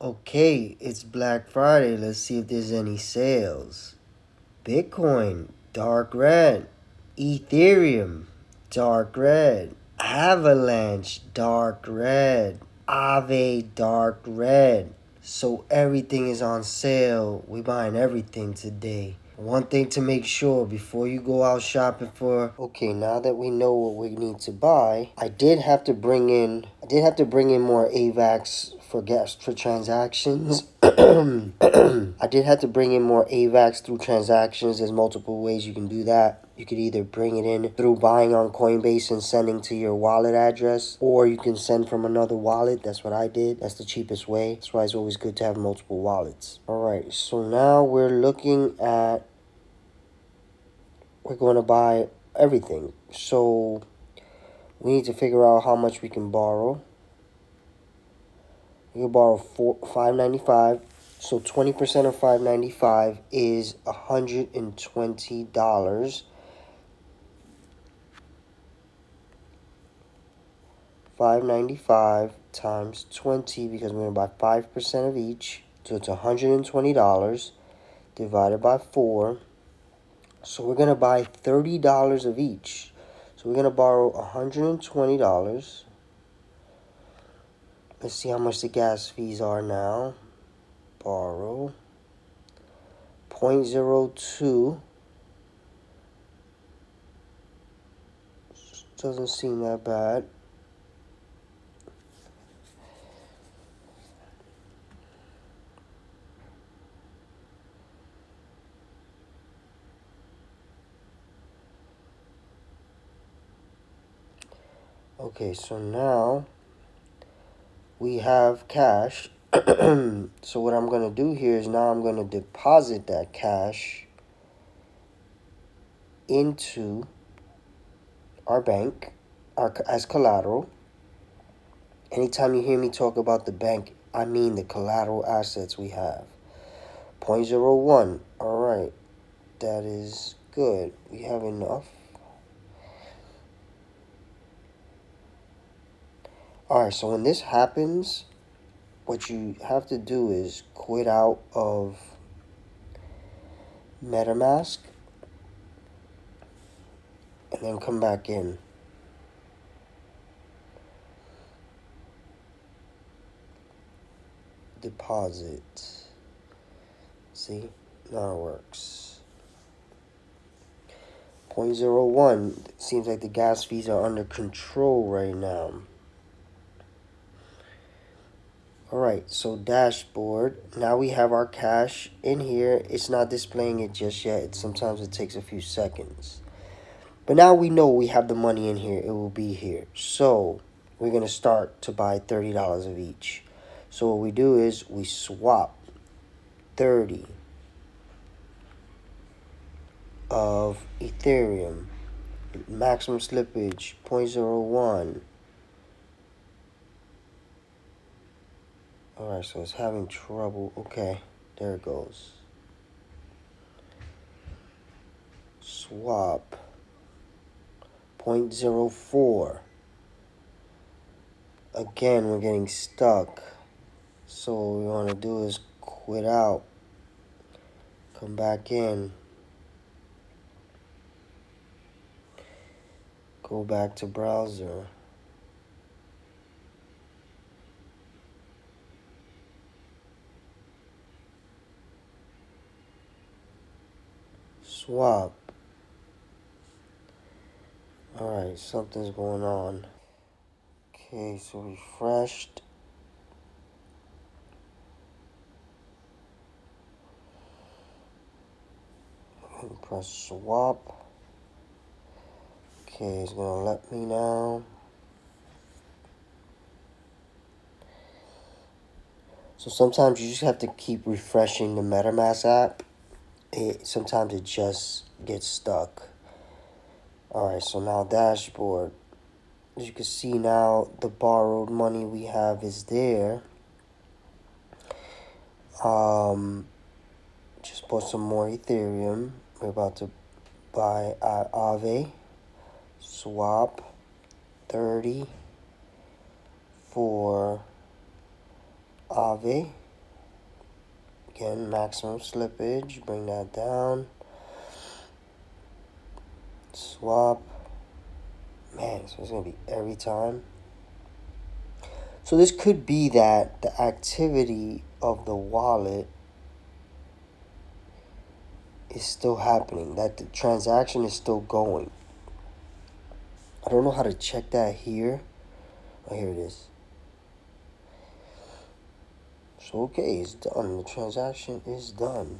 Okay, it's Black Friday. Let's see if there's any sales. Bitcoin, dark red. Ethereum, dark red. Avalanche, dark red. Aave, dark red. So everything is on sale. We buying everything today. One thing to make sure before you go out shopping for, okay, now that we know what we need to buy, I did have to bring in more AVAX for gas for transactions. I did have to bring in more AVAX through transactions. There's multiple ways you can do that. You could either bring it in through buying on Coinbase and sending to your wallet address, or you can send from another wallet. That's what I did. That's the cheapest way. That's why it's always good to have multiple wallets. All right, so now we're looking at, we're going to buy everything. So we need to figure out how much we can borrow. We can borrow $5.95. So 20% of $5.95 is $120. $5.95 times 20, because we're going to buy 5% of each. So it's $120 divided by 4. So we're going to buy $30 of each. So we're going to borrow $120. Let's see how much the gas fees are now. Borrow 0.02. Doesn't seem that bad. Okay, so now we have cash. So what I'm going to do here is now I'm going to deposit that cash into our bank as collateral. Anytime you hear me talk about the bank, I mean the collateral assets we have. 0.01. All right, that is good. We have enough. All right, so when this happens, what you have to do is quit out of MetaMask and then come back in. Deposit. See, now it works. 0.01. Seems like the gas fees are under control right now. Alright, so dashboard. Now we have our cash in here. It's not displaying it just yet. Sometimes it takes a few seconds. But now we know we have the money in here. It will be here. So we're going to start to buy $30 of each. So what we do is we swap 30 of Ethereum. Maximum slippage 0.01. Alright, so it's having trouble. Okay, there it goes. Swap 0.04. Again, we're getting stuck. So what we want to do is quit out. Come back in. Go back to browser. Swap. Alright, something's going on. Okay, so refreshed. Press swap. Okay, it's gonna let me now. So sometimes you just have to keep refreshing the MetaMask app. Sometimes it just gets stuck. Alright, so now dashboard. As you can see now, the borrowed money we have is there. Just bought some more Ethereum. We're about to buy Aave. Swap 30 for Aave. Again, maximum slippage, bring that down. Swap. Man, so it's going to be every time. So this could be that the activity of the wallet is still happening, that the transaction is still going. I don't know how to check that here. Oh, here it is. So, okay, it's done. The transaction is done.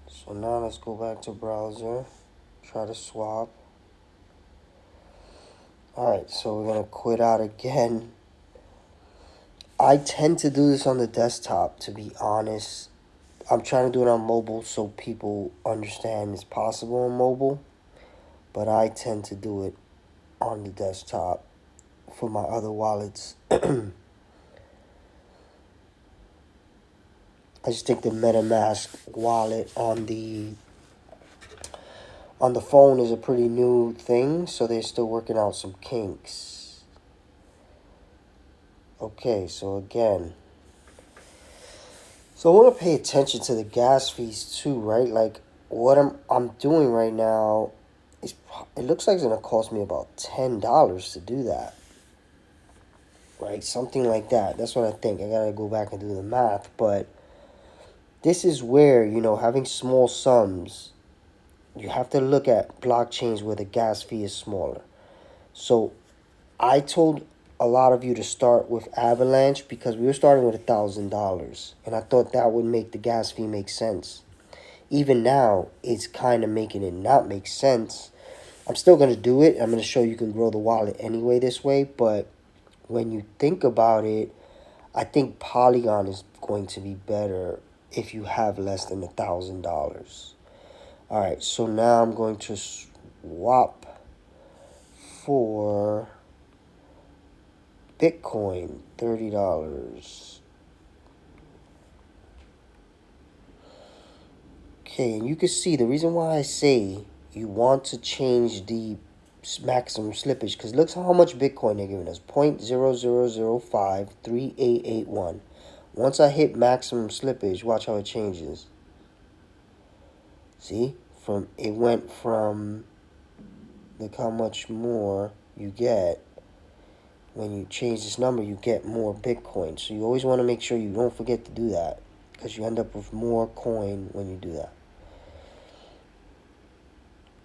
So now let's go back to browser. Try to swap. Alright, so we're going to quit out again. I tend to do this on the desktop, to be honest. I'm trying to do it on mobile so people understand it's possible on mobile. But I tend to do it on the desktop for my other wallets. I just think the MetaMask wallet on the phone is a pretty new thing, so they're still working out some kinks. Okay, so again, so I want to pay attention to the gas fees too, right? Like what I'm doing right now is, it looks like it's gonna cost me about $10 to do that, right? Something like that. That's what I think. I gotta go back and do the math, but this is where, you know, having small sums, you have to look at blockchains where the gas fee is smaller. So I told a lot of you to start with Avalanche because we were starting with $1,000, and I thought that would make the gas fee make sense. Even now, it's kind of making it not make sense. I'm still going to do it. I'm going to show you can grow the wallet anyway this way, but when you think about it, I think Polygon is going to be better if you have less than $1,000. All right, so now I'm going to swap for Bitcoin, $30. Okay, and you can see the reason why I say you want to change the maximum slippage, because look how much Bitcoin they're giving us, 0.00053881. Once I hit maximum slippage, watch how it changes. See, it went from, look how much more you get. When you change this number, you get more Bitcoin. So you always want to make sure you don't forget to do that, because you end up with more coin when you do that.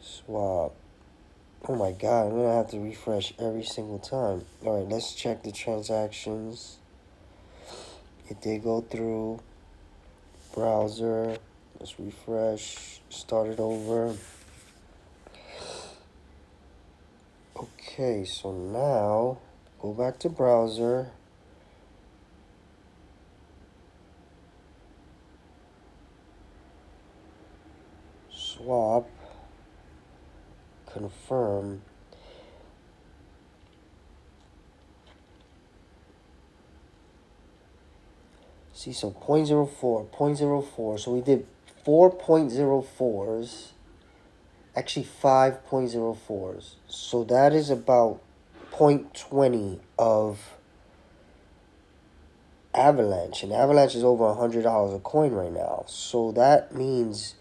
Swap. Oh my god, I'm going to have to refresh every single time. Alright, let's check the transactions. It did go through. Browser. Let's refresh. Start it over. Okay, so now go back to browser. Swap. Confirm. See, so 0.04, 0.04. So we did 4.04s. Actually 5.04s. So that is about 0.20 of Avalanche. And Avalanche is over $100 a coin right now. So that means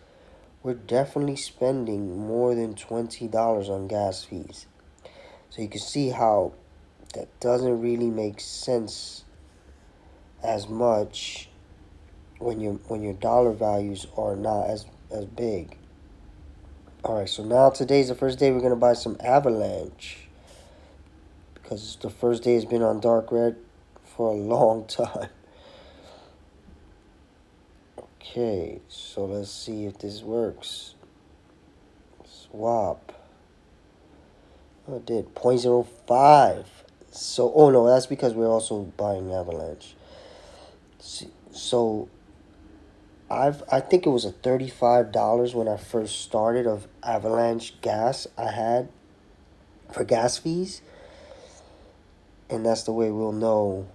we're definitely spending more than $20 on gas fees. So you can see how that doesn't really make sense as much when your dollar values are not as big. Alright, so now today's the first day we're going to buy some Avalanche, because the first day has been on dark red for a long time. Okay, so let's see if this works. Swap. Oh, it did 0.05. So, oh no, that's because we're also buying Avalanche. So I think it was a $35 when I first started of Avalanche gas I had for gas fees. And that's the way we'll know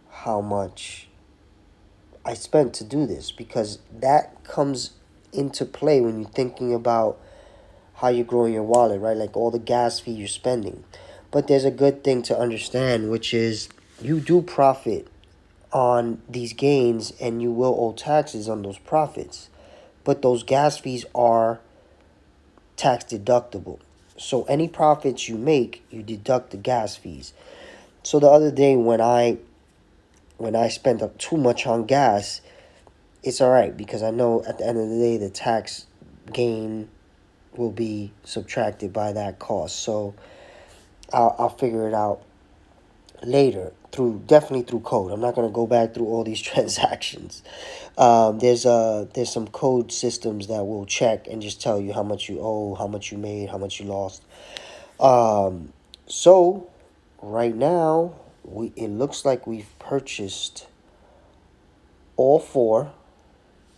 how much I spent to do this, because that comes into play when you're thinking about how you're growing your wallet, right? Like all the gas fee you're spending. But there's a good thing to understand, which is you do profit on these gains, and you will owe taxes on those profits. But those gas fees are tax deductible. So any profits you make, you deduct the gas fees. So the other day when I spent up too much on gas, it's all right because I know at the end of the day the tax gain will be subtracted by that cost. So I'll figure it out later definitely through code. I'm not going to go back through all these transactions. There's some code systems that will check and just tell you how much you owe, how much you made, how much you lost. So right now it looks like we've purchased all four.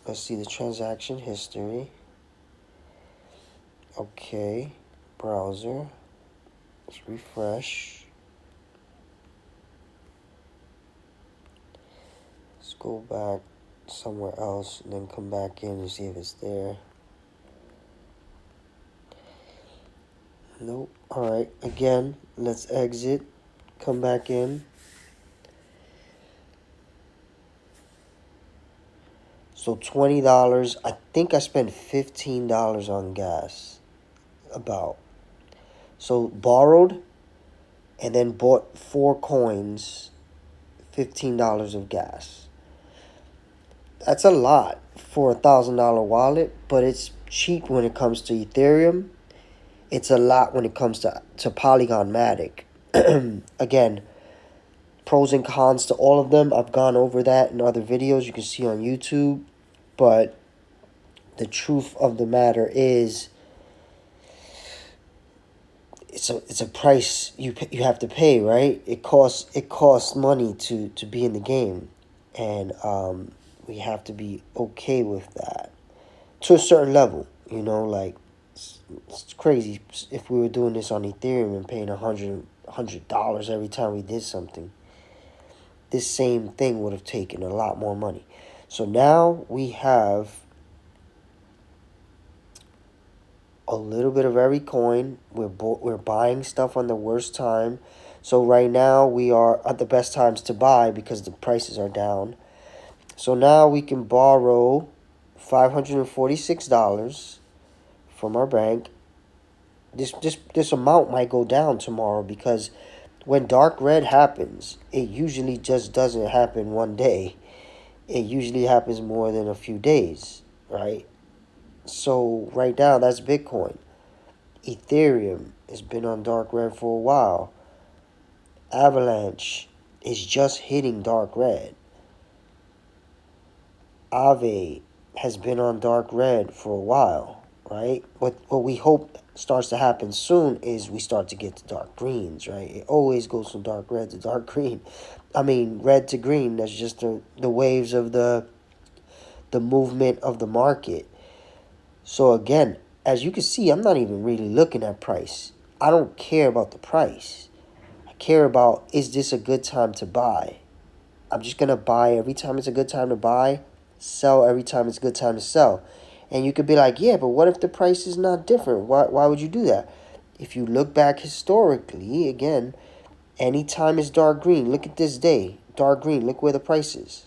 Let's see the transaction history. Okay, browser. Let's refresh. Let's go back somewhere else and then come back in and see if it's there. Nope. Alright, again, let's exit. Come back in. So $20. I think I spent $15 on gas. About. So borrowed and then bought 4 coins, $15 of gas. That's a lot for a $1,000 wallet, but it's cheap when it comes to Ethereum. It's a lot when it comes to Polygon Matic. Again, pros and cons to all of them. I've gone over that in other videos you can see on YouTube. But the truth of the matter is, it's a price you have to pay, right? It costs money to be in the game, and we have to be okay with that to a certain level. You know, like it's crazy if we were doing this on Ethereum and paying $100 every time we did something. This same thing would have taken a lot more money. So now we have a little bit of every coin. We're buying stuff on the worst time. So right now we are at the best times to buy because the prices are down. So now we can borrow $546 from our bank. This amount might go down tomorrow because when dark red happens, it usually just doesn't happen one day. It usually happens more than a few days, right? So right now, that's Bitcoin. Ethereum has been on dark red for a while. Avalanche is just hitting dark red. Aave has been on dark red for a while, right? What we hope starts to happen soon is we start to get to dark greens, right? It always goes from dark red to dark green. I mean, red to green. That's just the waves of the movement of the market. So again, as you can see, I'm not even really looking at price. I don't care about the price. I care about, is this a good time to buy? I'm just going to buy every time it's a good time to buy, sell every time it's a good time to sell. And you could be like, yeah, but what if the price is not different? Why would you do that? If you look back historically, again, anytime it's dark green, look at this day, dark green, look where the price is.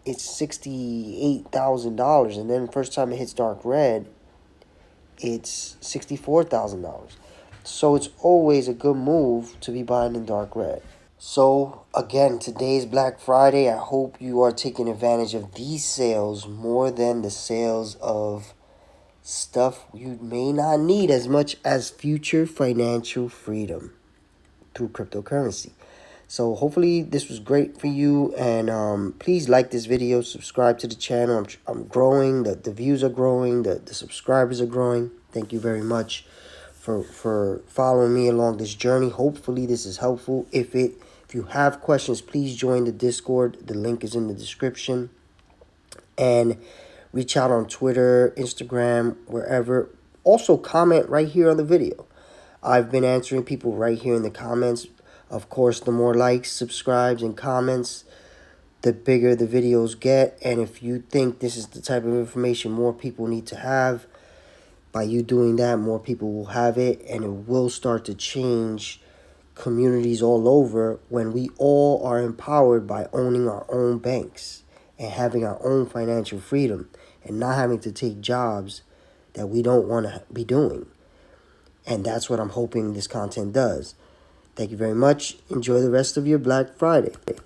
It's $68,000, and then first time it hits dark red, it's $64,000. So it's always a good move to be buying in dark red. So again, today's Black Friday. I hope you are taking advantage of these sales more than the sales of stuff you may not need as much as future financial freedom through cryptocurrency. So hopefully this was great for you, and please like this video, subscribe to the channel. I'm growing, the views are growing, the subscribers are growing. Thank you very much for following me along this journey. Hopefully this is helpful. If you have questions, please join the Discord. The link is in the description. And reach out on Twitter, Instagram, wherever. Also comment right here on the video. I've been answering people right here in the comments. Of course, the more likes, subscribes, and comments, the bigger the videos get. And if you think this is the type of information more people need to have, by you doing that, more people will have it, and it will start to change communities all over when we all are empowered by owning our own banks and having our own financial freedom and not having to take jobs that we don't want to be doing. And that's what I'm hoping this content does. Thank you very much. Enjoy the rest of your Black Friday.